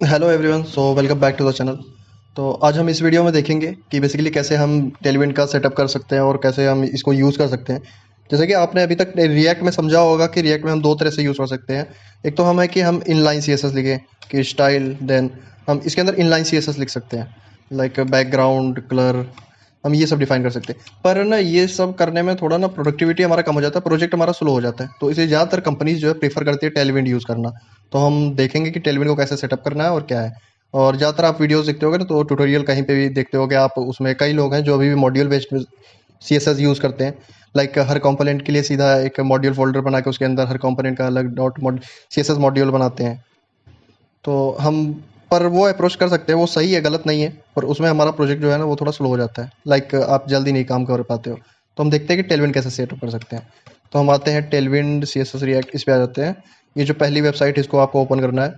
Hello everyone, so welcome back to the channel. तो आज हम इस वीडियो में देखेंगे कि बेसिकली कैसे हम टेलविंड का सेटअप कर सकते हैं और कैसे हम इसको यूज़ कर सकते हैं। जैसे कि आपने अभी तक रिएक्ट में समझा होगा कि रिएक्ट में हम दो तरह से यूज़ कर सकते हैं। एक तो हम है कि हम इनलाइन सी एस एस लिखें कि स्टाइल, देन हम इसके अंदर इनलाइन सी एस एस लिख सकते हैं, लाइक बैकग्राउंड कलर, हम ये सब डिफाइन कर सकते हैं। पर ना ये सब करने में थोड़ा ना प्रोडक्टिविटी हमारा कम हो जाता है, प्रोजेक्ट हमारा स्लो हो जाता है। तो इसे ज़्यादातर कंपनीज जो है प्रीफर करती है टेलविंड यूज़ करना। तो हम देखेंगे कि टेलविंड को कैसे सेटअप करना है और क्या है। और ज़्यादातर आप वीडियोस देखते होगे ना, तो ट्यूटोरियल कहीं पे भी देखते होगे आप, उसमें कई लोग हैं जो अभी भी module based C S S use करते हैं। लाइक हर कंपोनेंट के लिए सीधा एक मॉड्यूल फोल्डर बना के उसके अंदर हर कंपोनेंट का अलग dot C S S module बनाते हैं। तो हम पर वो अप्रोच कर सकते हैं, वो सही है, गलत नहीं है, पर उसमें हमारा प्रोजेक्ट जो है ना वो थोड़ा स्लो हो जाता है। लाइक आप जल्दी नहीं काम कर पाते हो। तो हम देखते हैं कि टेलविंड कैसे सेटअप कर सकते हैं। तो हम आते हैं Tailwind C S S React, इस पे आ जाते हैं। ये जो पहली वेबसाइट है इसको आपको ओपन करना है।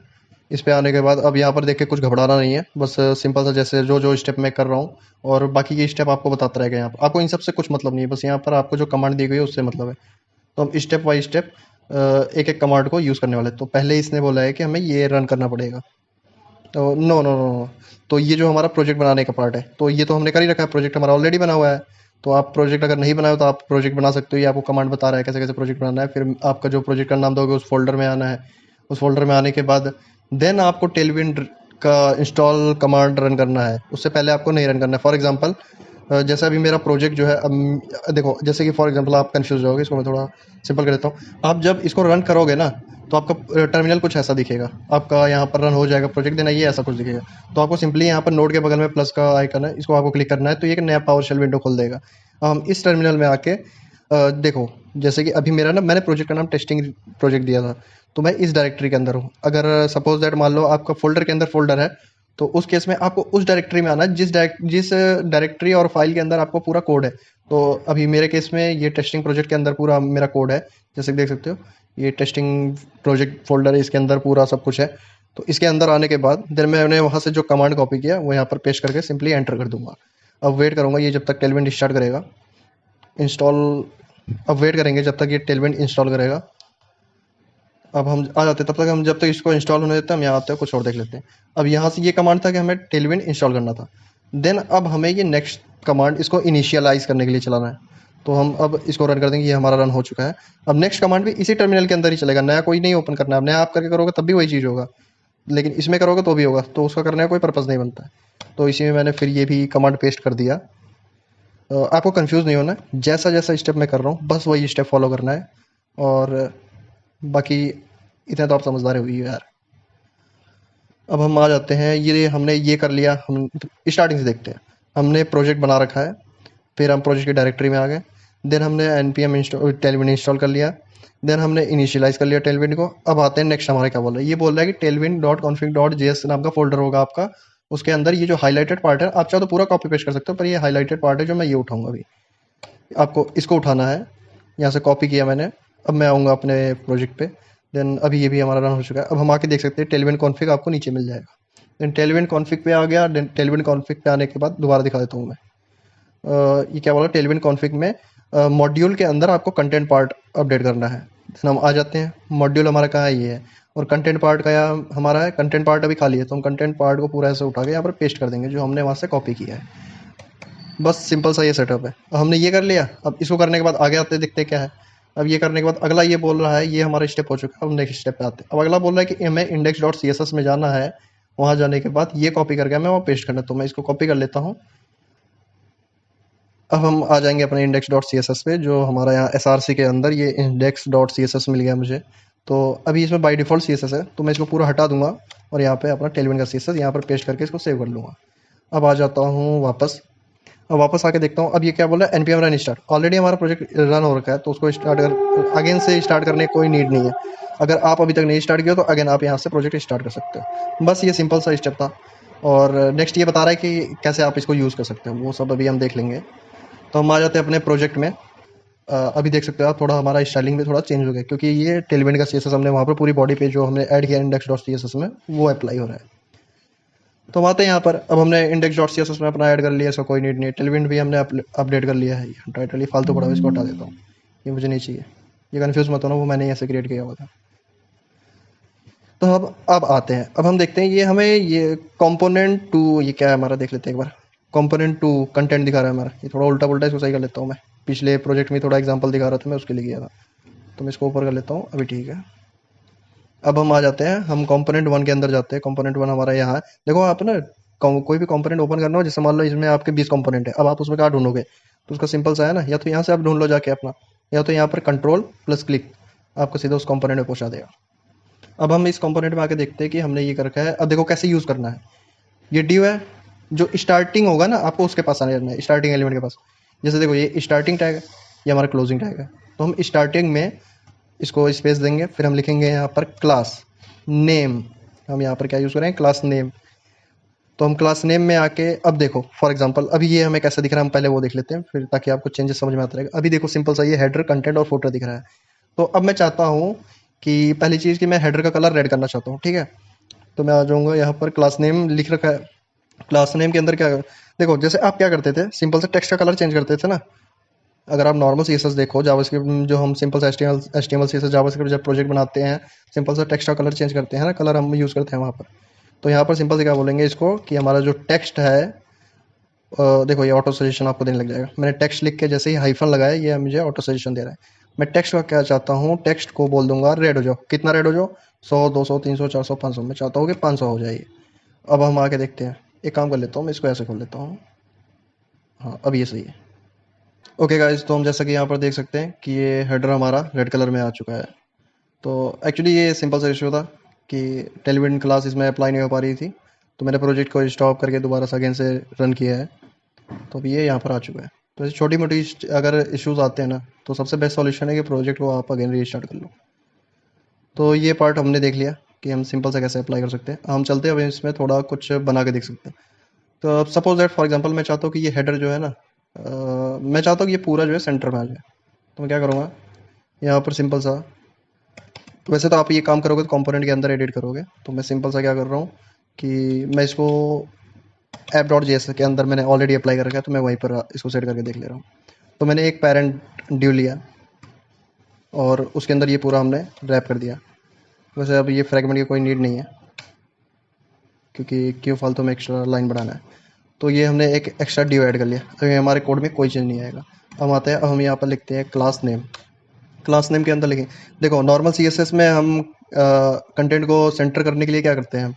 इस पे आने के बाद अब यहाँ पर देख के कुछ घबराना नहीं है, बस सिंपल सा जैसे जो जो स्टेप मैं कर रहा हूँ और बाकी के स्टेप आपको बताता रहेगा। यहाँ पर आपको इन सब से कुछ मतलब नहीं है, बस यहाँ पर आपको जो कमांड दी गई है उससे मतलब है। तो हम स्टेप बाई स्टेप एक एक कमांड को यूज़ करने वाले हैं। तो पहले इसने बोला है कि हमें ये रन करना पड़ेगा। तो नो नो नो, तो ये जो हमारा प्रोजेक्ट बनाने का पार्ट है, तो ये तो हमने कर ही रखा है, प्रोजेक्ट हमारा ऑलरेडी बना हुआ है। तो आप प्रोजेक्ट अगर नहीं बनाए हो तो आप प्रोजेक्ट बना सकते हो। ये आपको कमांड बता रहा है कैसे कैसे प्रोजेक्ट बनाना है। फिर आपका जो प्रोजेक्ट का नाम दोगे उस फोल्डर में आना है। उस फोल्डर में आने के बाद देन आपको टेलविंड का इंस्टॉल कमांड रन करना है। उससे पहले आपको नहीं रन करना है। फॉर एग्जाम्पल जैसे अभी मेरा प्रोजेक्ट जो है, अब देखो, जैसे कि फॉर एग्जांपल आप कंफ्यूज हो गए, इसको मैं थोड़ा सिंपल कर देता हूँ। आप जब इसको रन करोगे ना, तो आपका टर्मिनल कुछ ऐसा दिखेगा। आपका यहाँ पर रन हो जाएगा प्रोजेक्ट, देना ये ऐसा कुछ दिखेगा। तो आपको सिंपली यहाँ पर नोड के बगल में प्लस का आइकन है, इसको आपको क्लिक करना है, तो ये एक नया पावर शेल विंडो खोल देगा। अब हम इस टर्मिनल में आके देखो, जैसे कि अभी मेरा ना, मैंने प्रोजेक्ट का नाम टेस्टिंग प्रोजेक्ट दिया था, तो मैं इस डायरेक्टरी के अंदर हूँ। अगर सपोज दैट मान लो आपका फोल्डर के अंदर फोल्डर है, तो उस केस में आपको उस डायरेक्टरी में आना है जिस डायरेक्टरी और फाइल के अंदर आपको पूरा कोड है। तो अभी मेरे केस में ये टेस्टिंग प्रोजेक्ट के अंदर पूरा मेरा कोड है, जैसे कि देख सकते हो। ये टेस्टिंग प्रोजेक्ट फोल्डर है, इसके अंदर पूरा सब कुछ है। तो इसके अंदर आने के बाद देन मैंने वहाँ से जो कमांड कॉपी किया वो यहाँ पर पेस्ट करके सिंपली एंटर कर दूंगा। अब वेट करूँगा ये जब तक टेलविंड स्टार्ट करेगा इंस्टॉल। अब वेट करेंगे जब तक ये टेलविंड इंस्टॉल करेगा। अब हम आ जाते हैं, तब तक हम जब तक इसको इंस्टॉल होने देते हैं हम यहाँ आते हैं, कुछ और देख लेते हैं। अब यहाँ से ये कमांड था कि हमें टेलविंड इंस्टॉल करना था। देन अब हमें ये नेक्स्ट कमांड इसको इनिशियलाइज करने के लिए चलाना है। तो हम अब इसको रन कर देंगे, ये हमारा रन हो चुका है। अब नेक्स्ट कमांड भी इसी टर्मिनल के अंदर ही चलेगा, नया कोई नहीं ओपन करना है। अब नया आप करके करोगे तब भी वही चीज़ होगा, लेकिन इसमें करोगे तो भी होगा, तो उसका करने का कोई पर्पज़ नहीं बनता है। तो इसी में मैंने फिर ये भी कमांड पेस्ट कर दिया। आपको कंफ्यूज नहीं होना है, जैसा जैसा स्टेप मैं कर रहा हूँ बस वही स्टेप फॉलो करना है। और बाकी इतने तो आप समझदार हुई यार। अब हम आ जाते हैं, ये हमने ये कर लिया। हम स्टार्टिंग से देखते हैं। हमने प्रोजेक्ट बना रखा है, फिर हम प्रोजेक्ट की डायरेक्टरी में आ गए। देन हमने N P M install Tailwind install कर लिया। देन हमने इनिशियलाइज कर लिया टेलविंड को। अब आते हैं नेक्स्ट, हमारे क्या बोल रहा है, ये बोल रहा है कि Tailwind dot config dot JS नाम का फोल्डर होगा आपका। उसके अंदर ये जो हाईलाइटेड पार्ट है, आप चाहो तो पूरा कॉपी पेस्ट कर सकते हो, पर ये हाईलाइटेड पार्ट है जो मैं ये उठाऊंगा अभी। आपको इसको उठाना है, यहाँ से कॉपी किया मैंने। अब मैं आऊँगा अपने प्रोजेक्ट पे। देन अभी ये भी हमारा रन हो चुका है। अब हम आके देख सकते हैं टेलविंड कॉन्फ़िग आपको नीचे मिल जाएगा। देन टेलविंड कॉन्फ़िग पे आ गया। देन टेलविंड कॉन्फ़िग पे आने के बाद दोबारा दिखा देता हूँ मैं। ये क्या बोला, टेलविंड कॉन्फ़िग में मॉड्यूल के अंदर आपको कंटेंट पार्ट अपडेट करना है। देन हम आ जाते हैं, मॉड्यूल हमारा कहाँ है, ये है। और कंटेंट पार्ट का यहाँ हमारा है, कंटेंट पार्ट अभी खाली है, तो हम कंटेंट पार्ट को पूरा ऐसे उठा के यहाँ पर पेस्ट कर देंगे जो हमने वहाँ से कॉपी किया है। बस सिंपल सा ये सेटअप है। अब हमने ये कर लिया। अब इसको करने के बाद आगे आते देखते हैं क्या है। अब ये करने के बाद अगला ये बोल रहा है, ये हमारा स्टेप हो चुका है। अब नेक्स्ट स्टेप पे आते हैं। अब अगला बोल रहा है कि हमें index dot C S S में जाना है। वहाँ जाने के बाद ये कॉपी करके हमें वहाँ पेस्ट करना है, तो मैं इसको कॉपी कर लेता हूँ। अब हम आ जाएंगे अपने index dot C S S पे, जो हमारा यहाँ एस आर सी के अंदर ये index dot C S S मिल गया मुझे। तो अभी इसमें by default C S S है, तो मैं इसको पूरा हटा दूंगा और यहाँ पे अपना टेलविंड का सी एस एस यहाँ पर पेस्ट करके इसको सेव कर लूँगा। अब आ जाता हूँ वापस। अब वापस आके देखता हूँ, अब ये क्या बोला, एनपीएम रन स्टार्ट। ऑलरेडी हमारा प्रोजेक्ट रन हो रखा है, तो उसको स्टार्ट कर अगेन से स्टार्ट करने की कोई नीड नहीं है। अगर आप अभी तक नहीं स्टार्ट किया तो अगेन आप यहाँ से प्रोजेक्ट स्टार्ट कर सकते हो। बस ये सिंपल सा स्टेप था। और नेक्स्ट ये बता रहा है कि कैसे आप इसको यूज़ कर सकते हो, वो सब अभी हम देख लेंगे। तो हम आ जाते हैं अपने प्रोजेक्ट में। अभी देख सकते हो आप, थोड़ा हमारा स्टाइलिंग भी थोड़ा चेंज हो गया, क्योंकि ये टेलविंड का सी एस एस हमने वहाँ पर पूरी बॉडी पे जो हमने ऐड किया index dot C S S में, वो अप्लाई हो रहा है। तो हम आते हैं यहाँ पर। अब हमने index dot C S S में अपना ऐड कर लिया, इसका कोई नीड नहीं है। टेलविंड भी हमने अपडेट कर लिया है। ये टाइटल ये फालतू पड़ा हुआ, इसको हटा देता हूँ, ये मुझे नहीं चाहिए। ये कन्फ्यूज़ मत होना, वो मैंने ऐसे क्रिएट किया हुआ था। तो अब आते हैं, अब हम देखते हैं ये हमें ये कंपोनेंट टू, ये क्या है हमारा, देख लेते हैं एक बार। कंपोनेंट टू कंटेंट दिखा रहा है हमारा, ये थोड़ा उल्टा पुल्टा, इसको सही कर लेता हूँ मैं। पिछले प्रोजेक्ट में थोड़ा एग्जांपल दिखा रहा था, मैं उसके लिए किया था, तो मैं इसको ऊपर कर लेता हूँ, अभी ठीक है। अब हम आ जाते हैं, हम कंपोनेंट वन के अंदर जाते हैं। कंपोनेंट वन हमारा यहाँ है। देखो आप ना, कोई भी कंपोनेंट ओपन करना हो, जैसे मान लो इसमें आपके 20 कंपोनेंट है, अब आप उसमें क्या ढूंढोगे, तो उसका सिंपल सा है ना, या तो यहाँ से आप ढूंढ लो जाके अपना, या तो यहाँ पर कंट्रोल प्लस क्लिक आपको सीधा उस कंपोनेंट में पहुंचा देगा। अब हम इस कंपोनेंट में आके देखते हैं कि हमने ये कर रखा है। अब देखो कैसे यूज़ करना है। ये ड्यू है, जो स्टार्टिंग होगा ना आपको उसके पास आने जाना है, स्टार्टिंग एलिमेंट के पास। जैसे देखो ये स्टार्टिंग टैग है, ये हमारा क्लोजिंग टैग है, तो हम स्टार्टिंग में इसको स्पेस देंगे, फिर हम लिखेंगे यहाँ पर क्लास नेम। हम यहाँ पर क्या यूज़ करें, क्लास नेम। तो हम क्लास नेम में आके, अब देखो फॉर एग्जांपल अभी ये हमें कैसा दिख रहा है, हम पहले वो देख लेते हैं, फिर ताकि आपको चेंजेस समझ में आता रहेगा। अभी देखो सिंपल सा ये हेडर, कंटेंट और फोटो दिख रहा है। तो अब मैं चाहता हूँ कि पहली चीज़ कि मैं हेडर का कलर रेड करना चाहता हूँ, ठीक है। तो मैं आ जाऊँगा यहाँ पर, क्लास नेम लिख रखा है, क्लास नेम के अंदर क्या, देखो जैसे आप क्या करते थे, सिंपल से टेक्स्ट का कलर चेंज करते थे ना। अगर आप नॉर्मल सीएसएस देखो, जावास्क्रिप्ट जो हम सिंपल सा एचटीएमएल सीएसएस जावास्क्रिप्ट जब प्रोजेक्ट बनाते हैं, सिंपल सा टेक्स्ट का कलर चेंज करते हैं ना, कलर हम यूज़ करते हैं वहाँ पर। तो यहाँ पर सिंपल से क्या बोलेंगे इसको, कि हमारा जो टेक्स्ट है, देखो ये ऑटो सजेशन आपको देने लग जाएगा। मैंने टेक्स्ट लिख के जैसे ही हाइफन लगाया, ये मुझे ऑटो सजेशन दे रहा है। मैं टेक्स्ट का क्या चाहता हूँ, टेक्स्ट को बोल दूंगा रेड हो जाओ। कितना रेड हो जाओ, 100 200 300 400 500, मैं चाहता हूँ कि 500 हो जाए। अब हम आके देखते हैं, एक काम कर लेता हूँ, मैं इसको ऐसे खोल लेता हूँ। हाँ अब ये सही है। ओके गाइज, तो हम जैसा कि यहाँ पर देख सकते हैं कि ये हेडर हमारा रेड कलर में आ चुका है। तो एक्चुअली ये सिंपल सा इशू था कि टेलीविजन क्लास इसमें अप्लाई नहीं हो पा रही थी, तो मैंने प्रोजेक्ट को स्टॉप करके दोबारा से अगेन से रन किया है। तो अभी ये यहाँ पर आ चुका है। तो ऐसी छोटी मोटी अगर इश्यूज आते हैं ना, तो सबसे बेस्ट सॉल्यूशन है कि प्रोजेक्ट को आप अगेन रीस्टार्ट कर लो। तो ये पार्ट हमने देख लिया कि हम सिंपल से कैसे अप्लाई कर सकते हैं। हम चलते हैं अब इसमें थोड़ा कुछ बना के देख सकते हैं। तो सपोज दैट फॉर एग्जांपल मैं चाहता हूँ कि ये हेडर जो है ना, मैं चाहता हूँ कि ये पूरा जो है सेंटर में आ जाए। तो मैं क्या करूँगा, यहाँ पर सिंपल सा, तो वैसे तो आप ये काम करोगे तो कंपोनेंट के अंदर एडिट करोगे, तो मैं सिंपल सा क्या कर रहा हूँ कि मैं इसको ऐप डॉट जेएस के अंदर मैंने ऑलरेडी अप्लाई कर रखा है, तो मैं वहीं पर इसको सेट करके देख ले रहा हूँ। तो मैंने एक पेरेंट ड्यू लिया और उसके अंदर ये पूरा हमने रैप कर दिया। वैसे अब ये फ्रेगमेंट की कोई नीड नहीं है, क्योंकि क्यों फालतू में एक्स्ट्रा लाइन बढ़ाना है। तो ये हमने एक एक्स्ट्रा ड्यू ऐड कर लिया, तो ये हमारे कोड में कोई चेंज नहीं आएगा। अब आते हैं, अब हम यहाँ पर लिखते हैं क्लास नेम। क्लास नेम के अंदर लिखें, देखो नॉर्मल सीएसएस में हम कंटेंट को सेंटर करने के लिए क्या करते हैं, हम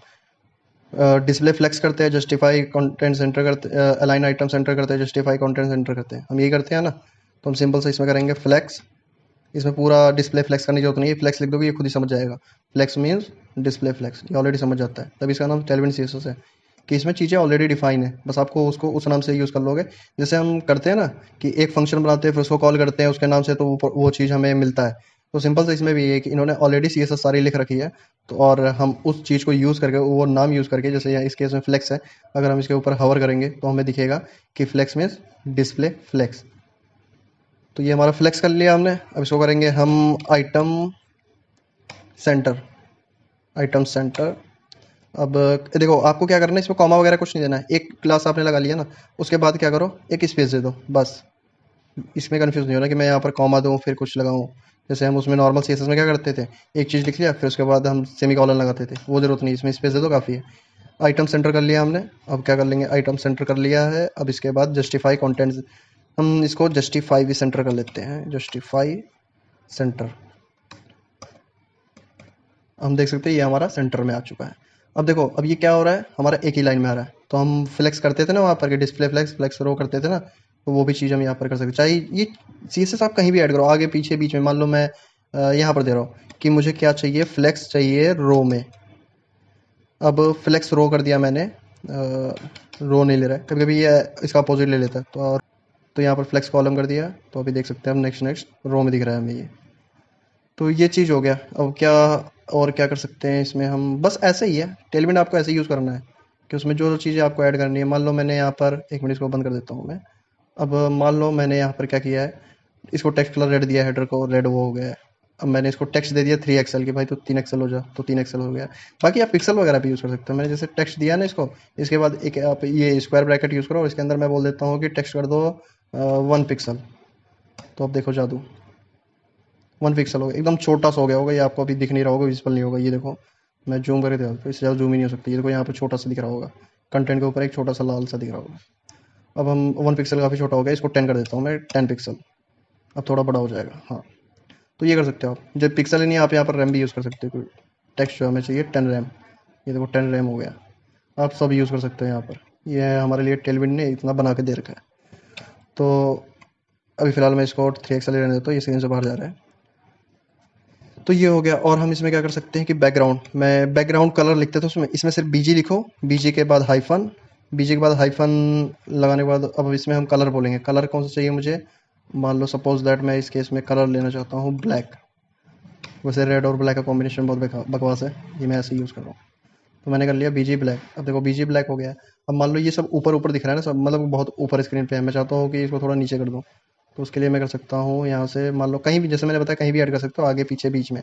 डिस्प्ले फ्लेक्स करते हैं, जस्टिफाई कंटेंट सेंटर करते, अलाइन आइटम सेंटर करते हैं, जस्टिफाई कंटेंट सेंटर करते हैं, हम ये करते हैं ना। तो हम सिंपल से इसमें करेंगे फ्लेक्स। इसमें पूरा डिस्प्ले फ्लेक्स करने की जरूरत नहीं है, फ्लेक्स लिख दोगे ये खुद ही समझ जाएगा। फ्लेक्स मीन्स डिस्प्ले फ्लेक्स, ये ऑलरेडी समझ जाता है, तभी इसका नाम टेलविन सीएसएस है, कि इसमें चीज़ें ऑलरेडी डिफाइन है, बस आपको उसको उस नाम से यूज़ कर लोगे। जैसे हम करते हैं ना कि एक फंक्शन बनाते हैं फिर उसको कॉल करते हैं उसके नाम से, तो वो चीज़ हमें मिलता है। तो सिंपल से इसमें भी ये है कि इन्होंने ऑलरेडी सीएसएस सारी लिख रखी है, तो और हम उस चीज़ को यूज़ करके, वो नाम यूज़ करके, जैसे यहाँ इस केस में फ्लेक्स है, अगर हम इसके ऊपर हवर करेंगे तो हमें दिखेगा कि फ्लेक्स मीन्स डिस्प्ले फ्लेक्स। तो ये हमारा फ्लेक्स कर लिया हमने। अब इसको करेंगे हम आइटम सेंटर, आइटम सेंटर। अब देखो आपको क्या करना है, इसमें कॉमा वगैरह कुछ नहीं देना है, एक क्लास आपने लगा लिया ना, उसके बाद क्या करो, एक स्पेस दे दो बस। इसमें कंफ्यूज नहीं होना कि मैं यहाँ पर कॉमा दूँ फिर कुछ लगाऊँ। जैसे हम उसमें नॉर्मल सीएसएस में क्या करते थे, एक चीज़ लिख लिया फिर उसके बाद हम सेमी कॉलन लगाते थे, वो जरूरत नहीं, इसमें स्पेस दे दो काफ़ी है। आइटम सेंटर कर लिया हमने। अब क्या कर लेंगे, आइटम सेंटर कर लिया है। अब इसके बाद जस्टिफाई कंटेंट, हम इसको जस्टिफाई भी सेंटर कर लेते हैं, जस्टिफाई सेंटर। हम देख सकते हैं ये हमारा सेंटर में आ चुका है। अब देखो अब ये क्या हो रहा है, हमारा एक ही लाइन में आ रहा है। तो हम फ्लेक्स करते थे ना वहाँ पर, डिस्प्ले फ्लेक्स, फ्लेक्स रो करते थे ना, तो वो भी चीज़ हम यहाँ पर कर सकते, चाहे ये सीएसएस आप कहीं भी ऐड करो, आगे पीछे बीच में। मान लो मैं यहाँ पर दे रहा हूँ कि मुझे क्या चाहिए, फ्लेक्स चाहिए रो में। अब फ्लेक्स रो कर दिया मैंने, रो नहीं ले रहा है, कभी कभी ये इसका अपोजिट ले लेता है। तो यहाँ पर फ्लेक्स कॉलम कर दिया, तो अभी देख सकते हैं हम नेक्स्ट नेक्स्ट रो में दिख रहा है हमें ये। तो ये चीज़ हो गया। अब क्या और क्या कर सकते हैं इसमें हम, बस ऐसे ही है, टेलविंड आपको ऐसे ही यूज़ करना है कि उसमें जो चीज़ें आपको ऐड करनी है। मान लो मैंने यहाँ पर, एक मिनट इसको बंद कर देता हूँ मैं। अब मान लो मैंने यहाँ पर क्या किया है, इसको टेक्स्ट कलर रेड दिया, हेडर को रेड वो हो गया है। अब मैंने इसको टेक्स्ट दे दिया 3 एक्सएल की, भाई तो 3 एक्सएल हो जा, तो 3 एक्सएल हो गया। बाकी आप पिक्सल वगैरह भी यूज़ कर सकते हो। मैंने जैसे टेक्स्ट दिया ना इसको, इसके बाद एक आप ये स्क्वायर ब्रैकेट यूज़ करो और इसके अंदर मैं बोल देता हूँ कि टेक्स्ट कर दो 1 पिक्सल। तो अब देखो जादू, 1 पिक्सल हो गया, एकदम छोटा सा हो गया होगा, ये आपको अभी दिख नहीं रहा होगा, विजिबल नहीं होगा, ये देखो मैं जूम करके दिखा, इससे ज़्यादा जूम ही नहीं हो सकती। ये देखो यहाँ पे छोटा सा दिख रहा होगा, कंटेंट के ऊपर एक छोटा सा लाल सा दिख रहा होगा। अब हम 1 पिक्सल काफ़ी छोटा हो गया, इसको 10 कर देता हूँ मैं, 10 पिक्सल। अब थोड़ा बड़ा हो जाएगा। हाँ, तो ये कर सकते हो आप। जब पिक्सल ही नहीं, आप यहाँ पर रैम भी यूज़ कर सकते हो। टेक्स्ट जो हमें चाहिए 10 रैम, ये देखो 10 रैम हो गया। आप सब यूज़ कर सकते हो यहाँ पर। ये हमारे लिए टेलविंड ने इतना बना के दे रखा है। तो अभी फ़िलहाल मैं इसको 3 एक्सल रहने देता हूँ, ये स्क्रीन से बाहर जा रहा है। तो ये हो गया। और हम इसमें क्या कर सकते हैं कि बैकग्राउंड, मैं बैकग्राउंड कलर लिखते थे उसमें, इसमें सिर्फ बीजी लिखो, बीजी के बाद हाइफन, बीजी के बाद हाइफन लगाने के बाद अब इसमें हम कलर बोलेंगे। कलर कौन सा चाहिए मुझे, मान लो सपोज दैट मैं इस केस में कलर लेना चाहता हूँ ब्लैक। वैसे रेड और ब्लैक का कॉम्बिनेशन बहुत बकवास है, ये मैं ऐसे यूज़ कर रहा हूँ। तो मैंने कर लिया बीजी ब्लैक। अब देखो बीजी ब्लैक हो गया। अब मान लो ये सब ऊपर ऊपर दिख रहा है ना सब, मतलब बहुत ऊपर स्क्रीन पे है, मैं चाहता हूँ कि इसको थोड़ा नीचे कर दूँ। तो उसके लिए मैं कर सकता हूँ यहाँ से, मान लो कहीं भी, जैसे मैंने बताया कहीं भी ऐड कर सकते हो, आगे पीछे बीच में,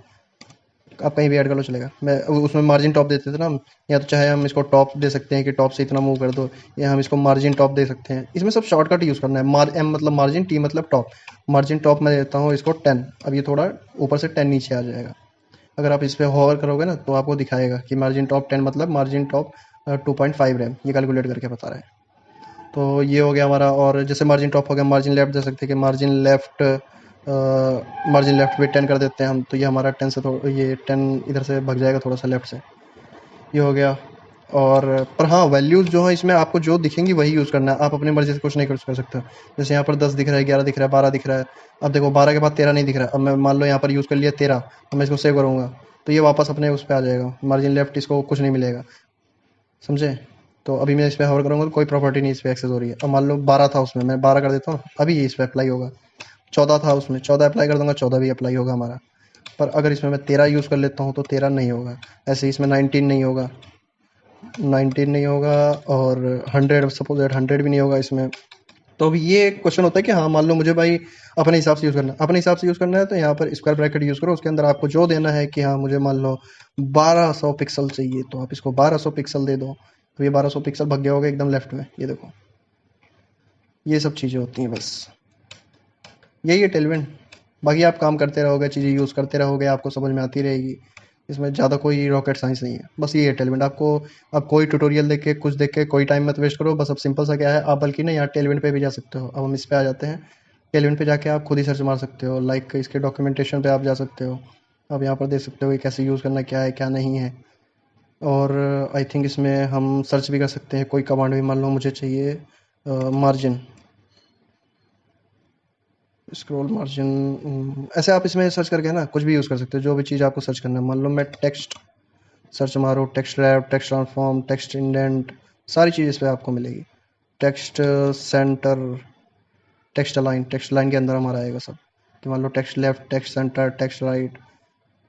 आप कहीं भी ऐड कर लो चलेगा। मैं उसमें मार्जिन टॉप देते थे ना हम, या तो चाहे हम इसको टॉप दे सकते हैं कि टॉप से इतना मूव कर दो, या हम इसको मार्जिन टॉप दे सकते हैं। इसमें सब शॉर्टकट यूज़ करना है। एम मतलब मार्जिन, टी मतलब टॉप। मार्जिन टॉप मैं देता हूँ इसको 10। अब ये थोड़ा ऊपर से 10 नीचे आ जाएगा। अगर आप इस पर होवर करोगे ना तो आपको दिखाएगा कि मार्जिन टॉप 10 मतलब मार्जिन टॉप 2.5 रैम, ये कैलकुलेट करके बता रहा है। तो ये हो गया हमारा। और जैसे मार्जिन टॉप हो गया, मार्जिन लेफ्ट दे सकते हैं कि मार्जिन लेफ्ट भी 10 कर देते हैं हम, तो ये हमारा 10 से थोड़ा, ये 10 इधर से भग जाएगा थोड़ा सा लेफ्ट से। ये हो गया। और पर हाँ, वैल्यूज़ जो है इसमें आपको जो दिखेंगी वही यूज़ करना है, आप अपनी मर्जी से कुछ नहीं कर सकते। जैसे यहाँ पर 10 दिख रहा है, 11 दिख रहा है, 12 दिख रहा है। अब देखो 12 के बाद 13 नहीं दिख रहा है। अब मैं मान लो यहाँ पर यूज़ कर लिया 13, अब मैं इसको सेव करूँगा तो ये वापस अपने उस पर आ जाएगा, मार्जिन लेफ्ट, इसको कुछ नहीं मिलेगा, समझे। तो अभी मैं इस पर होवर करूँगा तो कोई प्रॉपर्टी नहीं इस पर एक्सेस हो रही है। अब मान लो 12 था उसमें, मैं 12 कर देता हूँ, अभी ये इस पर अप्लाई होगा। 14 था उसमें, 14 अप्लाई कर दूंगा, 14 भी अप्लाई होगा हमारा। पर अगर इसमें मैं 13 यूज़ कर लेता हूँ तो 13 नहीं होगा। ऐसे इसमें 19 नहीं होगा, 19 नहीं होगा। और 100, सपोज दैट 100 भी नहीं होगा इसमें। तो अभी ये क्वेश्चन होता है कि हाँ, मान लो मुझे भाई अपने हिसाब से यूज़ करना है, अपने हिसाब से यूज़ करना है, तो यहाँ पर स्क्वायर ब्रैकेट यूज़ करो, उसके अंदर आपको जो देना है कि हाँ मुझे मान लो 1200 पिक्सल चाहिए, तो आप इसको 1200 पिक्सल दे दो, तो ये 1200 पिक्सल भग गया होगा एकदम लेफ्ट में। ये देखो, ये सब चीज़ें होती हैं बस, यही है टेलविंड। बाकी आप काम करते रहोगे, चीज़ें यूज़ करते रहोगे, आपको समझ में आती रहेगी। इसमें ज़्यादा कोई रॉकेट साइंस नहीं है, बस ये है टेलविंड। आपको अब कोई ट्यूटोरियल देख के, कुछ देख के कोई टाइम मत वेस्ट करो। बस अब सिंपल सा क्या है, आप बल्कि ना यहाँ टेलविंड पे भी जा सकते हो। अब हम इस पे आ जाते हैं। टेलविंड पे जाके आप खुद ही सर्च मार सकते हो, लाइक इसके डॉक्यूमेंटेशन पे आप जा सकते हो। अब यहाँ पर देख सकते हो कि कैसे यूज़ करना, क्या है क्या नहीं है। और आई थिंक इसमें हम सर्च भी कर सकते हैं, कोई कमांड भी मान लो मुझे चाहिए, मार्जिन, स्क्रॉल मार्जिन, ऐसे आप इसमें सर्च करके ना कुछ भी यूज़ कर सकते हो, जो भी चीज़ आपको सर्च करना है। मान लो मैं टेक्स्ट सर्च मारो, text rap, text transform, text indent, सारी चीज़ इस पर आपको मिलेगी। टेक्स्ट सेंटर, टेक्स्ट लाइन के अंदर हमारा आएगा सब, कि मान लो text left, text centre, text right.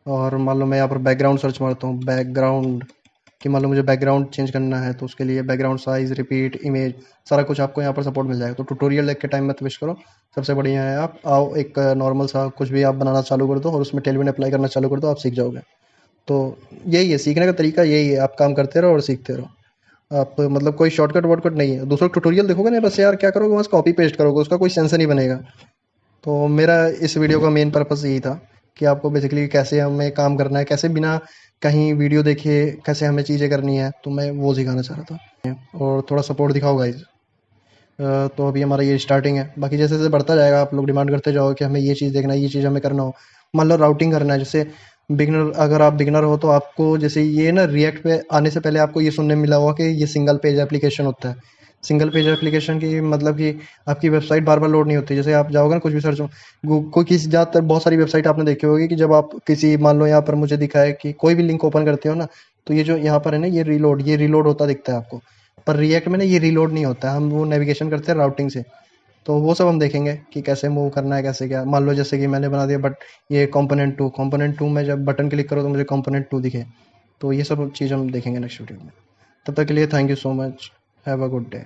और मान लो मैं यहाँ पर बैकग्राउंड सर्च मारता हूँ, बैकग्राउंड, कि मान लो मुझे बैकग्राउंड चेंज करना है, तो उसके लिए बैकग्राउंड साइज, रिपीट, इमेज, सारा कुछ आपको यहाँ पर सपोर्ट मिल जाएगा। तो ट्यूटोरियल देख के टाइम मत वेस्ट करो, सबसे बढ़िया है आप आओ एक नॉर्मल सा कुछ भी आप बनाना चालू कर दो और उसमें टेलविन अप्लाई करना चालू कर दो, आप सीख जाओगे। तो यही है, सीखने का तरीका यही है, आप काम करते रहो और सीखते रहो। आप मतलब कोई शॉर्टकट वॉर्टकट नहीं है। दूसरा ट्यूटोरियल देखोगे ना, बस यार क्या करोगे, बस कॉपी पेस्ट करोगे, उसका कोई सेंस नहीं बनेगा। तो मेरा इस वीडियो का मेन पर्पस यही था कि आपको बेसिकली कैसे हमें काम करना है, कैसे बिना कहीं वीडियो देखे कैसे हमें चीज़ें करनी है, तो मैं वो सिखाना चाह रहा था। और थोड़ा सपोर्ट दिखाओ गाइज। तो अभी हमारा ये स्टार्टिंग है, बाकी जैसे जैसे बढ़ता जाएगा आप लोग डिमांड करते जाओ कि हमें ये चीज़ देखना है, ये चीज़ हमें करना हो। मान लो राउटिंग करना है, जैसे बिगनर, अगर आप बिगनर हो तो आपको जैसे ये ना रिएक्ट पे आने से पहले आपको ये सुनने में मिला होगा कि ये सिंगल पेज एप्लीकेशन होता है। सिंगल पेज एप्लीकेशन की मतलब कि आपकी वेबसाइट बार बार लोड नहीं होती। जैसे आप जाओगे ना कुछ भी सर्च, कोई किसी, ज़्यादातर बहुत सारी वेबसाइट आपने देखी होगी कि जब आप किसी, मान लो यहाँ पर मुझे दिखा है कि कोई भी लिंक ओपन करते हो ना, तो ये जो यहाँ पर है ना, ये रीलोड होता दिखता है आपको। पर रिएक्ट में ना ये रीलोड नहीं होता है, हम वो नेविगेशन करते हैं राउटिंग से। तो वो सब हम देखेंगे कि कैसे मूव करना है, कैसे क्या। मान लो जैसे कि मैंने बना दिया बट ये कंपोनेंट टू में जब बटन क्लिक करो तो मुझे कंपोनेंट 2 दिखे। तो ये सब चीज़ हम देखेंगे नेक्स्ट वीडियो में। तब तक के लिए thank you so much, have a good day.